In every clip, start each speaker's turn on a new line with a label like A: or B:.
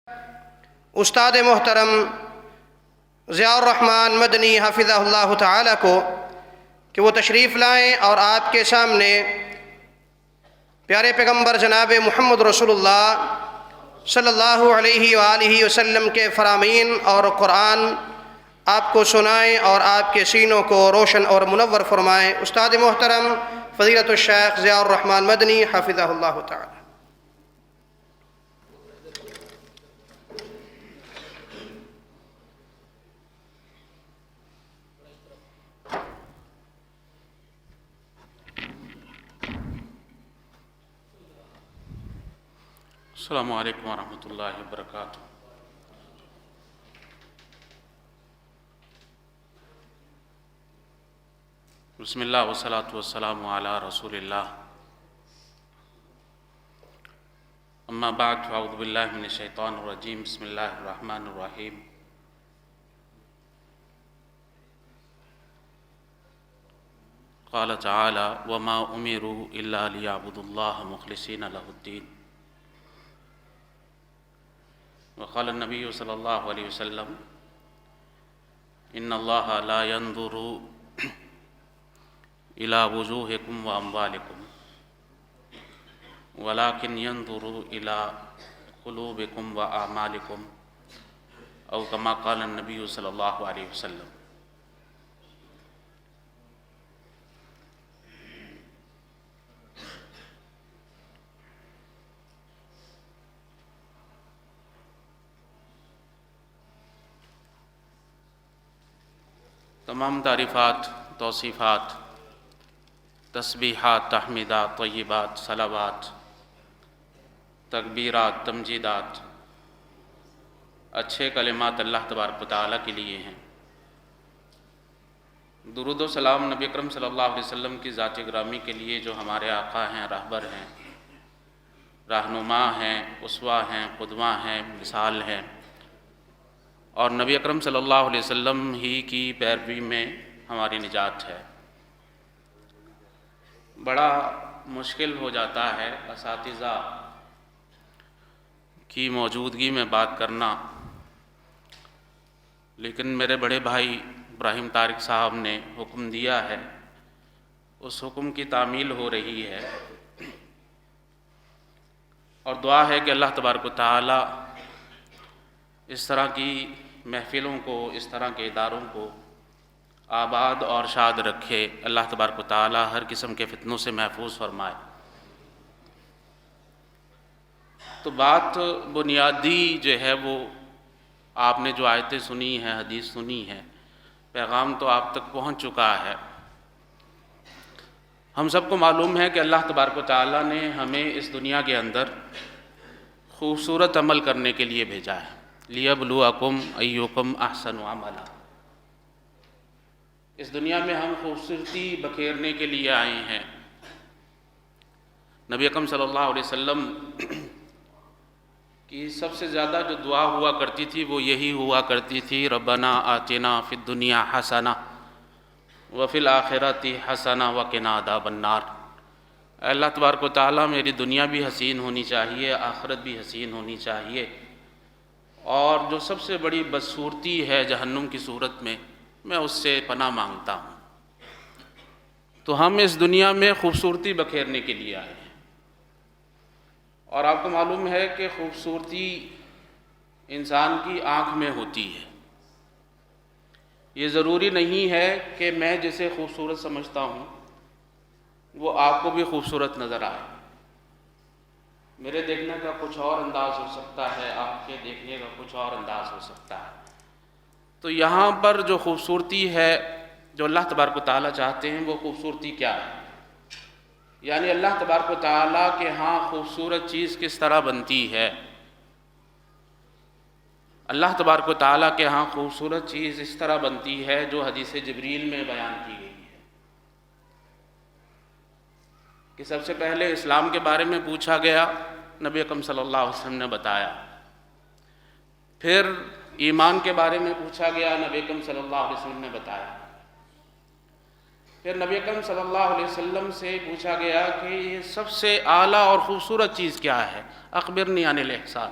A: استاد محترم ضیاء الرحمن مدنی حفظہ اللہ تعالی کو کہ وہ تشریف لائیں اور آپ کے سامنے پیارے پیغمبر جناب محمد رسول اللہ صلی اللہ علیہ وآلہ وسلم کے فرامین اور قرآن آپ کو سنائیں اور آپ کے سینوں کو روشن اور منور فرمائیں۔ استاد محترم فضیلت الشیخ ضیاء الرحمن مدنی حفظہ اللہ تعالی۔
B: السلام علیکم ورحمۃ اللہ وبرکاتہ۔ بسم اللہ والصلاۃ والسلام علی رسول اللہ، اما بعد فاعوذ باللہ من الشیطان الرجیم، بسم اللہ الرحمن الرحیم۔ قال تعالی وما امروا الا لیعبدوا اللہ مخلصین لہ الدین، وقال النبی صلی اللہ علیہ وسلم ان اللہ لا ينظر الى وجوہکم واموالکم ولكن ينظر الى قلوبکم واعمالکم، او کما قال النبی صلی اللہ علیہ وسلم۔ تمام تعریفات، توصیفات، تسبیحات، تحمیدات، طیبات، صلوات، تکبیرات، تمجیدات، اچھے کلمات اللہ تبارک و تعالیٰ کے لیے ہیں۔ درود و سلام نبی اکرم صلی اللہ علیہ وسلم کی ذات گرامی کے لیے جو ہمارے آقا ہیں، راہبر ہیں، رہنما ہیں، اسوہ ہیں، قدوہ ہیں، مثال ہیں، اور نبی اکرم صلی اللہ علیہ وسلم ہی کی پیروی میں ہماری نجات ہے۔ بڑا مشکل ہو جاتا ہے اساتذہ کی موجودگی میں بات کرنا، لیکن میرے بڑے بھائی ابراہیم طارق صاحب نے حکم دیا ہے، اس حکم کی تعمیل ہو رہی ہے، اور دعا ہے کہ اللہ تبارک و تعالی اس طرح کی محفلوں کو، اس طرح کے اداروں کو آباد اور شاد رکھے، اللہ تبارک و تعالی ہر قسم کے فتنوں سے محفوظ فرمائے۔ تو بات بنیادی جو ہے وہ آپ نے جو آیتیں سنی ہیں، حدیث سنی ہے، پیغام تو آپ تک پہنچ چکا ہے۔ ہم سب کو معلوم ہے کہ اللہ تبارک و تعالی نے ہمیں اس دنیا کے اندر خوبصورت عمل کرنے کے لیے بھیجا ہے، لِيَبْلُوَكُمْ أَيُّكُمْ أَحْسَنُ عَمَلًا۔ اس دنیا میں ہم خوبصورتی بکھیرنے کے لیے آئے ہیں۔ نبی اکرم صلی اللہ علیہ وسلم کی سب سے زیادہ جو دعا ہوا کرتی تھی وہ یہی ہوا کرتی تھی، ربنا آتنا فی الدنیا حسنہ وفی الآخرۃ حسنہ وقنا عذاب النار۔ اے اللہ تبارک و تعالیٰ میری دنیا بھی حسین ہونی چاہیے، آخرت بھی حسین ہونی چاہیے، اور جو سب سے بڑی بدصورتی ہے جہنم کی صورت میں، میں اس سے پناہ مانگتا ہوں۔ تو ہم اس دنیا میں خوبصورتی بکھیرنے کے لیے آئے ہیں، اور آپ کو معلوم ہے کہ خوبصورتی انسان کی آنکھ میں ہوتی ہے۔ یہ ضروری نہیں ہے کہ میں جسے خوبصورت سمجھتا ہوں وہ آپ کو بھی خوبصورت نظر آئے۔ میرے دیکھنے کا کچھ اور انداز ہو سکتا ہے، آپ کے دیکھنے کا کچھ اور انداز ہو سکتا ہے۔ تو یہاں پر جو خوبصورتی ہے جو اللہ تبارک و تعالیٰ چاہتے ہیں وہ خوبصورتی کیا ہے؟ یعنی اللہ تبارک و تعالیٰ کے ہاں خوبصورت چیز کس طرح بنتی ہے؟ اللہ تبارک و تعالیٰ کے ہاں خوبصورت چیز اس طرح بنتی ہے جو حدیث جبریل میں بیان کی گئی ہے، کہ سب سے پہلے اسلام کے بارے میں پوچھا گیا، نبی اکرم صلی اللہ علیہ وسلم نے بتایا۔ پھر ایمان کے بارے میں پوچھا گیا، نبی اکرم صلی اللہ علیہ وسلم نے بتایا۔ پھر نبی اکرم صلی اللہ علیہ وسلم سے پوچھا گیا کہ یہ سب سے اعلیٰ اور خوبصورت چیز کیا ہے؟ اخبرنی عن الاحسان۔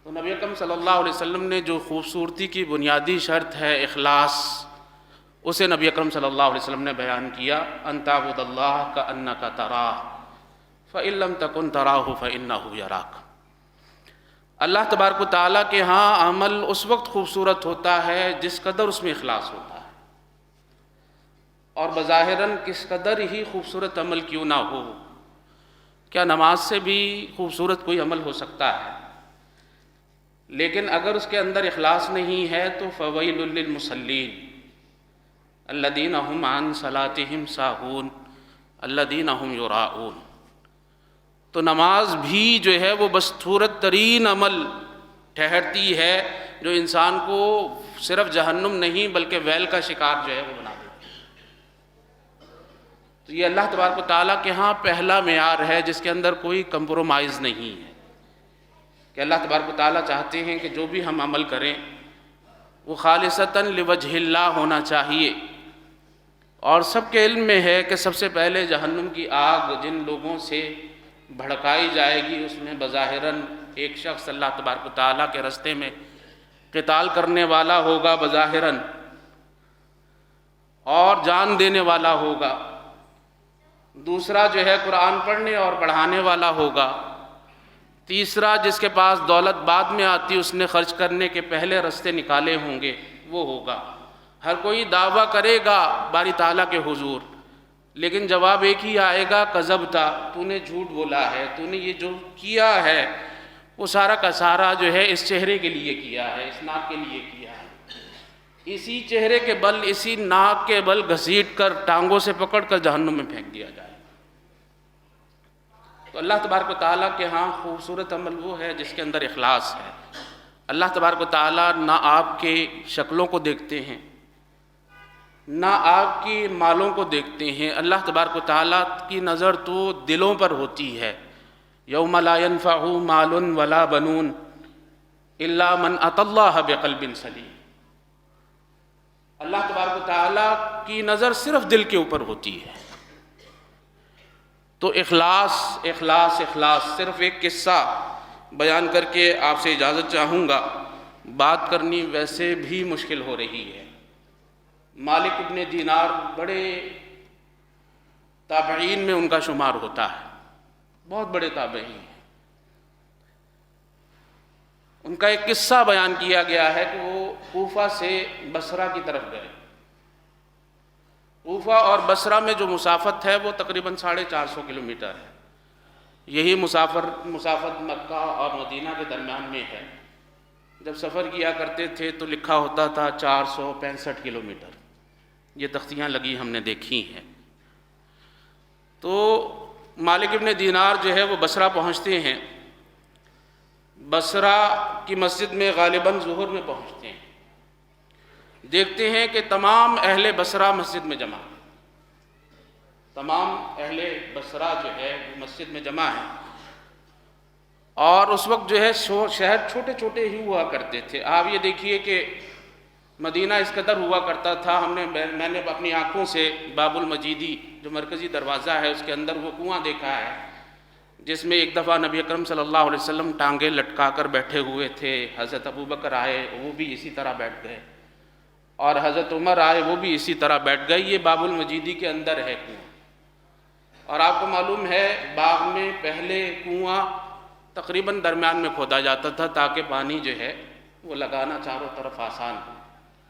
B: تو نبی اکرم صلی اللہ علیہ وسلم نے جو خوبصورتی کی بنیادی شرط ہے اخلاص، اسے نبی اکرم صلی اللہ علیہ وسلم نے بیان کیا، ان تعبد اللہ کأنک تراہ فإن لم تکن تراہ فإنہ یراک۔ اللہ تبارک و تعالیٰ کے ہاں عمل اس وقت خوبصورت ہوتا ہے جس قدر اس میں اخلاص ہوتا ہے، اور بظاہراً کس قدر ہی خوبصورت عمل کیوں نہ ہو۔ کیا نماز سے بھی خوبصورت کوئی عمل ہو سکتا ہے؟ لیکن اگر اس کے اندر اخلاص نہیں ہے تو فویل للمصلین الذین هم عن صلاتهم ساہون الذین هم یراؤون۔ تو نماز بھی جو ہے وہ بستورت ترین عمل ٹھہرتی ہے جو انسان کو صرف جہنم نہیں بلکہ ویل کا شکار جو ہے وہ بنا دیتی ہے۔ تو یہ اللہ تبارک و تعالیٰ کے ہاں پہلا معیار ہے جس کے اندر کوئی کمپرومائز نہیں ہے، کہ اللہ تبارک و تعالیٰ چاہتے ہیں کہ جو بھی ہم عمل کریں وہ خالصتاً لوجہ اللہ ہونا چاہیے۔ اور سب کے علم میں ہے کہ سب سے پہلے جہنم کی آگ جن لوگوں سے بھڑکائی جائے گی اس میں بظاہراً ایک شخص اللہ تبارک و تعالیٰ کے راستے میں قتال کرنے والا ہوگا بظاہراً، اور جان دینے والا ہوگا، دوسرا جو ہے قرآن پڑھنے اور پڑھانے والا ہوگا، تیسرا جس کے پاس دولت بعد میں آتی اس نے خرچ کرنے کے پہلے راستے نکالے ہوں گے وہ ہوگا۔ ہر کوئی دعویٰ کرے گا باری تعالیٰ کے حضور، لیکن جواب ایک ہی آئے گا، کذبتا، تو نے جھوٹ بولا ہے، تو نے یہ جو کیا ہے وہ سارا کا سارا جو ہے اس چہرے کے لیے کیا ہے، اس ناک کے لیے کیا ہے۔ اسی چہرے کے بل، اسی ناک کے بل گھسیٹ کر ٹانگوں سے پکڑ کر جہنم میں پھینک دیا جائے۔ تو اللہ تبارک و تعالیٰ کے ہاں خوبصورت عمل وہ ہے جس کے اندر اخلاص ہے۔ اللہ تبارک و تعالیٰ نہ آپ کے شکلوں کو دیکھتے ہیں نہ آپ کی مالوں کو دیکھتے ہیں، اللہ تبارک و تعالیٰ کی نظر تو دلوں پر ہوتی ہے۔ یوم لا ينفع مال ولا بنون الا من اتى اللہ بقلب سلیم۔ اللہ تبارک و تعالیٰ کی نظر صرف دل کے اوپر ہوتی ہے۔ تو اخلاص اخلاص اخلاص، صرف ایک قصہ بیان کر کے آپ سے اجازت چاہوں گا، بات کرنی ویسے بھی مشکل ہو رہی ہے۔ مالک ابن دینار بڑے تابعین میں ان کا شمار ہوتا ہے، بہت بڑے تابعین ہیں۔ ان کا ایک قصہ بیان کیا گیا ہے کہ وہ کوفہ سے بصرہ کی طرف گئے۔ کوفہ اور بصرہ میں جو مسافت ہے وہ تقریباً 450 کلومیٹر ہے۔ یہی مسافت مکہ اور مدینہ کے درمیان میں ہے۔ جب سفر کیا کرتے تھے تو لکھا ہوتا تھا 465 کلومیٹر، یہ تختیاں لگی ہم نے دیکھی ہیں۔ تو مالک ابن دینار جو ہے وہ بصرہ پہنچتے ہیں، بصرہ کی مسجد میں غالباً ظہر میں پہنچتے ہیں، دیکھتے ہیں کہ تمام اہل بصرہ مسجد میں جمع، تمام اہل بصرہ جو ہے وہ مسجد میں جمع ہیں۔ اور اس وقت جو ہے شہر چھوٹے چھوٹے ہی ہوا کرتے تھے۔ آپ یہ دیکھیے کہ مدینہ اس قدر ہوا کرتا تھا، میں نے اپنی آنکھوں سے باب المجیدی جو مرکزی دروازہ ہے اس کے اندر وہ کنواں دیکھا ہے، جس میں ایک دفعہ نبی اکرم صلی اللہ علیہ وسلم ٹانگیں لٹکا کر بیٹھے ہوئے تھے، حضرت ابوبکر آئے وہ بھی اسی طرح بیٹھ گئے، اور حضرت عمر آئے وہ بھی اسی طرح بیٹھ گئے۔ یہ باب المجیدی کے اندر ہے کنواں۔ اور آپ کو معلوم ہے باغ میں پہلے کنواں تقریباً درمیان میں کھودا جاتا تھا تاکہ پانی جو ہے وہ لگانا چاروں طرف آسان ہو۔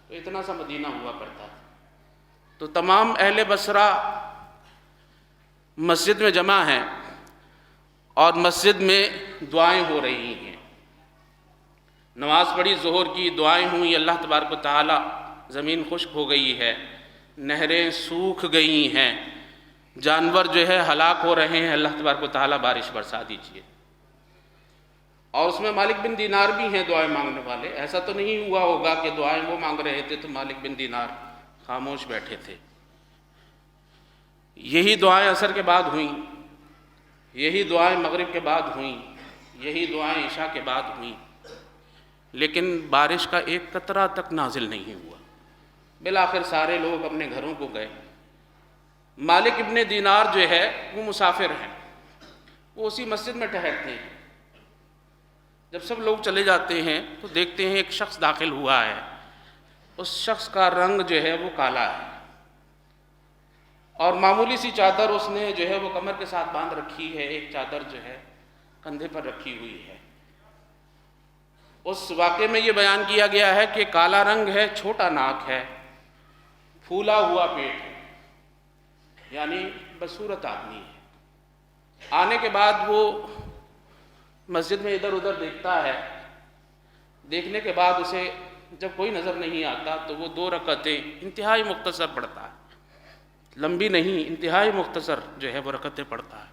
B: تو اتنا سا مدینہ ہوا کرتا تھا۔ تو تمام اہل بصرہ مسجد میں جمع ہیں اور مسجد میں دعائیں ہو رہی ہیں۔ نماز پڑھی ظہر کی، دعائیں ہوئیں، اللہ تبارک و تعالی، زمین خشک ہو گئی ہے، نہریں سوکھ گئی ہیں، جانور جو ہے ہلاک ہو رہے ہیں، اللہ تبارک و تعالی بارش برسا دیجیے۔ اور اس میں مالک بن دینار بھی ہیں دعائیں مانگنے والے۔ ایسا تو نہیں ہوا ہوگا کہ دعائیں وہ مانگ رہے تھے تو مالک بن دینار خاموش بیٹھے تھے۔ یہی دعائیں عصر کے بعد ہوئیں، یہی دعائیں مغرب کے بعد ہوئیں، یہی دعائیں عشاء کے بعد ہوئیں، لیکن بارش کا ایک قطرہ تک نازل نہیں ہوا۔ بالآخر سارے لوگ اپنے گھروں کو گئے۔ مالک ابن دینار جو ہے وہ مسافر ہیں، وہ اسی مسجد میں ٹھہرتے ہیں۔ جب سب لوگ چلے جاتے ہیں تو دیکھتے ہیں ایک شخص داخل ہوا ہے، اس شخص کا رنگ جو ہے وہ کالا ہے، اور معمولی سی چادر اس نے جو ہے وہ کمر کے ساتھ باندھ رکھی ہے، ایک چادر جو ہے کندھے پر رکھی ہوئی ہے۔ اس واقعے میں یہ بیان کیا گیا ہے کہ کالا رنگ ہے، چھوٹا ناک ہے، پھولا ہوا پیٹ ہے، یعنی بدصورت آدمی ہے۔ آنے کے بعد وہ مسجد میں ادھر ادھر دیکھتا ہے، دیکھنے کے بعد اسے جب کوئی نظر نہیں آتا تو وہ 2 رکعتیں انتہائی مختصر پڑھتا ہے، لمبی نہیں، انتہائی مختصر جو ہے وہ رکعتیں پڑھتا ہے۔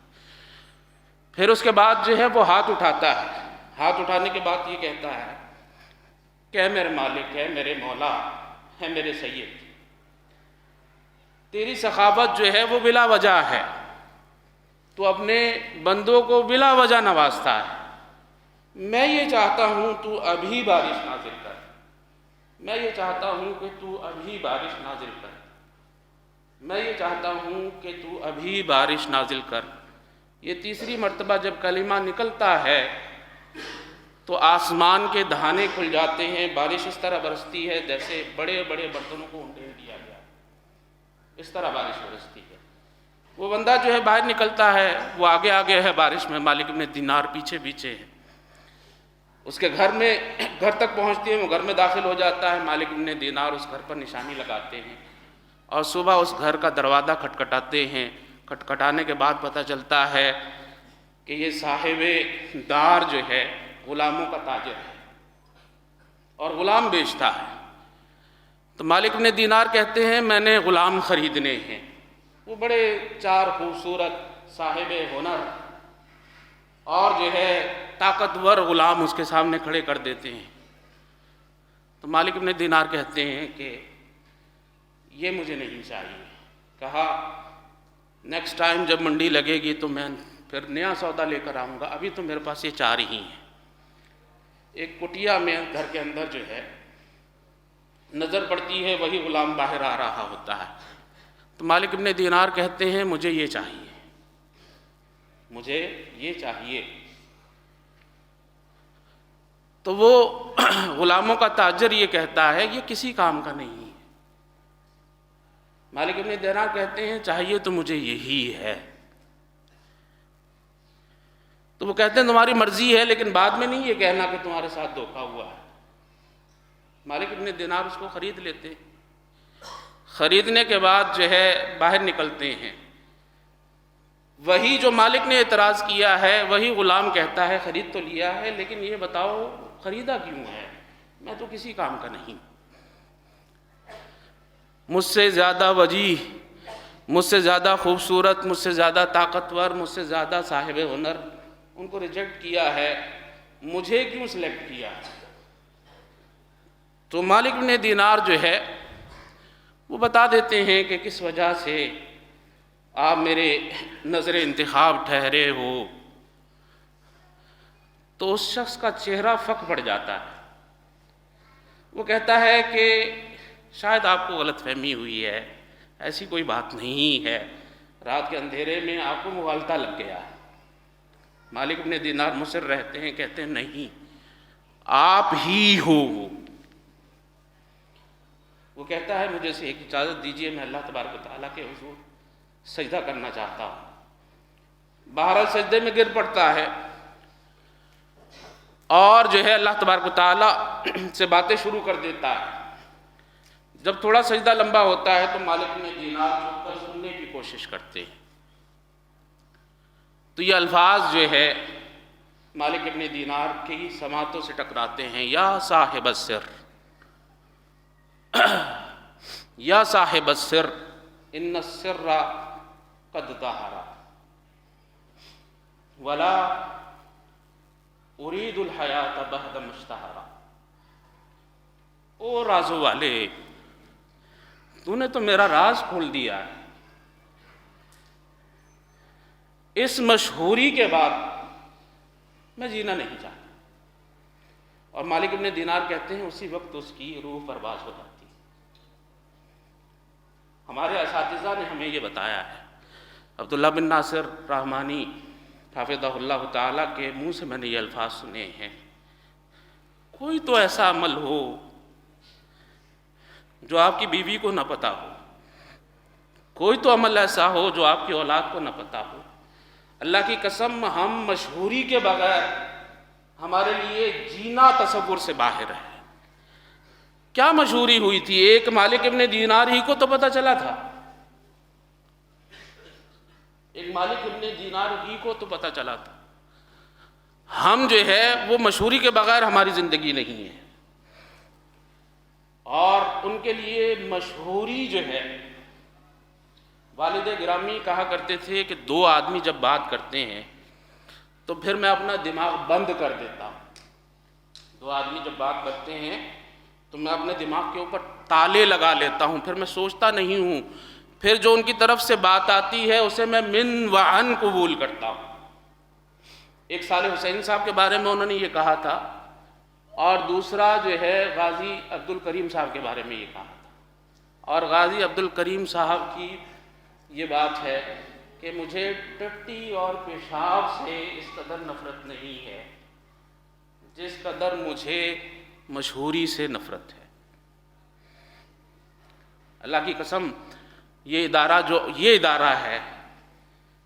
B: پھر اس کے بعد جو ہے وہ ہاتھ اٹھاتا ہے، ہاتھ اٹھانے کے بعد یہ کہتا ہے کہ اے میرے مالک، ہے میرے مولا، ہے میرے سید، تیری سخاوت جو ہے وہ بلا وجہ ہے، تو اپنے بندوں کو بلا وجہ نوازتا ہے۔ میں یہ چاہتا ہوں تو ابھی بارش نازل کر، میں یہ چاہتا ہوں کہ تو ابھی بارش نازل کر، میں یہ چاہتا ہوں کہ تو ابھی بارش نازل کر۔ یہ تیسری مرتبہ جب کلمہ نکلتا ہے تو آسمان کے دہانے کھل جاتے ہیں، بارش اس طرح برستی ہے جیسے بڑے بڑے برتنوں کو انڈیل دیا گیا، اس طرح بارش برستی ہے۔ وہ بندہ جو ہے باہر نکلتا ہے، وہ آگے آگے ہے بارش میں، مالک ابن دینار پیچھے پیچھے ہے۔ اس کے گھر تک پہنچتی ہے، وہ گھر میں داخل ہو جاتا ہے، مالک ابن دینار اس گھر پر نشانی لگاتے ہیں، اور صبح اس گھر کا دروازہ کھٹکھٹاتے ہیں۔ کھٹکھٹانے کے بعد پتہ چلتا ہے کہ یہ صاحب دار جو ہے غلاموں کا تاجر ہے اور غلام بیچتا ہے۔ تو مالک ابن دینار کہتے ہیں میں نے غلام خریدنے ہیں۔ وہ بڑے 4 خوبصورت صاحب ہنر اور جو ہے طاقتور غلام اس کے سامنے کھڑے کر دیتے ہیں۔ تو مالک ابن دینار کہتے ہیں کہ یہ مجھے نہیں چاہیے۔ کہا نیکسٹ ٹائم جب منڈی لگے گی تو میں پھر نیا سودا لے کر آؤں گا، ابھی تو میرے پاس یہ 4 ہی ہیں۔ ایک کٹیا میں گھر کے اندر جو ہے نظر پڑتی ہے، وہی غلام باہر آ رہا ہوتا ہے۔ تو مالک ابن دینار کہتے ہیں مجھے یہ چاہیے، مجھے یہ چاہیے۔ تو وہ غلاموں کا تاجر یہ کہتا ہے یہ کسی کام کا نہیں ہے۔ مالک ابن دینار کہتے ہیں چاہیے تو مجھے یہی ہے۔ تو وہ کہتے ہیں تمہاری مرضی ہے، لیکن بعد میں نہیں یہ کہنا کہ تمہارے ساتھ دھوکہ ہوا ہے۔ مالک ابن دینار اس کو خرید لیتے، خریدنے کے بعد جو ہے باہر نکلتے ہیں۔ وہی جو مالک نے اعتراض کیا ہے وہی غلام کہتا ہے خرید تو لیا ہے، لیکن یہ بتاؤ خریدا کیوں ہے؟ میں تو کسی کام کا نہیں، مجھ سے زیادہ وجیح، مجھ سے زیادہ خوبصورت، مجھ سے زیادہ طاقتور، مجھ سے زیادہ صاحب ہنر، ان کو ریجیکٹ کیا ہے، مجھے کیوں سلیکٹ کیا؟ تو مالک ابن دینار جو ہے وہ بتا دیتے ہیں کہ کس وجہ سے آپ میرے نظر انتخاب ٹھہرے ہو۔ تو اس شخص کا چہرہ فک پڑ جاتا ہے، وہ کہتا ہے کہ شاید آپ کو غلط فہمی ہوئی ہے، ایسی کوئی بات نہیں ہے، رات کے اندھیرے میں آپ کو مغالطہ لگ گیا ہے۔ مالک ابن دینار مصر رہتے ہیں، کہتے ہیں نہیں، آپ ہی ہو۔ وہ کہتا ہے مجھے سے ایک اجازت دیجیے، میں اللہ تبارک و تعالیٰ کے حضور سجدہ کرنا چاہتا ہوں۔ بہرحال سجدے میں گر پڑتا ہے اور جو ہے اللہ تبارک و تعالیٰ سے باتیں شروع کر دیتا ہے۔ جب تھوڑا سجدہ لمبا ہوتا ہے تو مالک ابن دینار چھپ کر سننے کی کوشش کرتے ہیں۔ تو یہ الفاظ جو ہے مالک ابن دینار کی سماعتوں سے ٹکراتے ہیں، یا صاحب السر، یا صاحب السر ان السر قد ظہر ولا ارید الحیات بعد مشتہرا۔ او رازوں والے، تو نے تو میرا راز کھول دیا ہے، اس مشہوری کے بعد میں جینا نہیں چاہتا۔ اور مالک ابن دینار کہتے ہیں اسی وقت اس کی روح پرواز ہو جاتی۔ ہمارے اساتذہ نے ہمیں یہ بتایا ہے، عبداللہ بن ناصر رحمانی حافظہ اللہ تعالیٰ کے منہ سے میں نے یہ الفاظ سنے ہیں کوئی تو ایسا عمل ہو جو آپ کی بیوی کو نہ پتہ ہو، کوئی تو عمل ایسا ہو جو آپ کی اولاد کو نہ پتہ ہو۔ اللہ کی قسم ہم مشہوری کے بغیر ہمارے لیے جینا تصور سے باہر ہے۔ کیا مشہوری ہوئی تھی؟ ایک مالک ابن دینار ہی کو تو پتہ چلا تھا، ایک مالک ابن دینار ہی کو تو پتہ چلا تھا۔ ہم جو ہے وہ مشہوری کے بغیر ہماری زندگی نہیں ہے، اور ان کے لیے مشہوری جو ہے، والد گرامی کہا کرتے تھے کہ دو آدمی جب بات کرتے ہیں تو پھر میں اپنا دماغ بند کر دیتا ہوں۔ دو آدمی جب بات کرتے ہیں تو میں اپنے دماغ کے اوپر تالے لگا لیتا ہوں، پھر میں سوچتا نہیں ہوں، پھر جو ان کی طرف سے بات آتی ہے اسے میں من و عن قبول کرتا ہوں۔ ایک صالح حسین صاحب کے بارے میں انہوں نے یہ کہا تھا، اور دوسرا جو ہے غازی عبد الکریم صاحب کے بارے میں یہ کہا تھا۔ اور غازی عبد الکریم صاحب کی یہ بات ہے کہ مجھے ٹٹی اور پیشاب سے اس قدر نفرت نہیں ہے جس قدر مجھے مشہوری سے نفرت ہے۔ اللہ کی قسم یہ ادارہ ہے،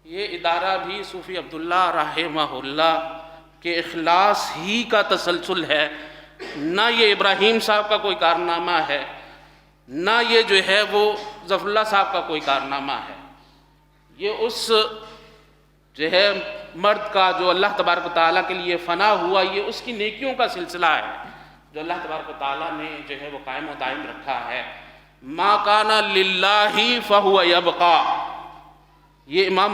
B: یہ ادارہ بھی صوفی عبداللہ رحمہ اللہ کے اخلاص ہی کا تسلسل ہے، نہ یہ ابراہیم صاحب کا کوئی کارنامہ ہے، نہ یہ جو ہے وہ ظفر اللہ صاحب کا کوئی کارنامہ ہے۔ یہ اس جو ہے مرد کا جو اللہ تبارک و تعالیٰ کے لیے فنا ہوا، یہ اس کی نیکیوں کا سلسلہ ہے جو اللہ تبارک و تعالیٰ نے جو ہے وہ قائم و دائم رکھا ہے۔ ما کان للہ فہو یبقی، یہ امام